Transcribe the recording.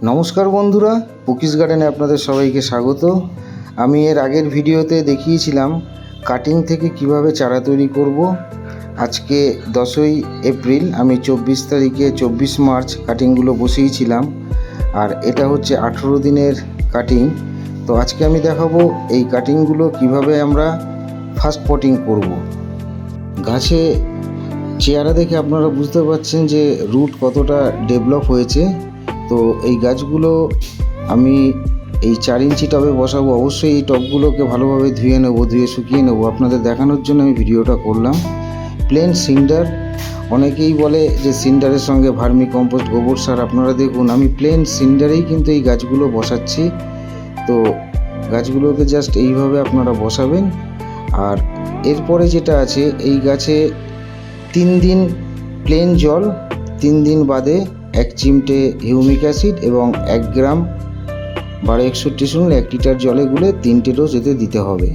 নমস্কার বন্ধুরা, পুকিস গার্ডেনে আপনাদের সবাইকে স্বাগত। আমি এর আগের ভিডিওতে দেখিয়েছিলাম কাটিং থেকে কিভাবে চারা তৈরি করব। আজকে 10ই এপ্রিল, আমি 24 তারিখে 24 মার্চ কাটিংগুলো বসিয়েছিলাম, আর এটা হচ্ছে 18 দিনের কাটিং। তো আজকে আমি দেখাবো এই কাটিংগুলো কিভাবে আমরা ফার্স্ট পটিং করব। গাছে চেহারা দেখে আপনারা বুঝতে পারছেন যে রুট কতটা ডেভেলপ হয়েছে। তো এই গাছগুলো আমি এই 4 ইঞ্চি টবে বসাবো। অবশ্যই এই টবগুলোকে ভালোভাবে ধুয়ে শুকিয়ে নেবো। আপনাদের দেখানোর জন্য আমি ভিডিওটা করলাম। প্লেন সিন্ডার, অনেকেই বলে যে সিন্ডারের সঙ্গে ভার্মি কম্পোস্ট, গোবর সার। আপনারা দেখুন, আমি প্লেন সিন্ডারেই কিন্তু এই গাছগুলো বসাচ্ছি। তো গাছগুলোকে জাস্ট এইভাবে আপনারা বসাবেন। আর এরপরে যেটা আছে, এই গাছে 3 দিন প্লেন জল, 3 দিন বাদে 1 চিমটে হিউমিক অ্যাসিড এবং 1 গ্রাম 1261 1 লিটার জলে গুলে 3টে ডোজ এতে দিতে হবে।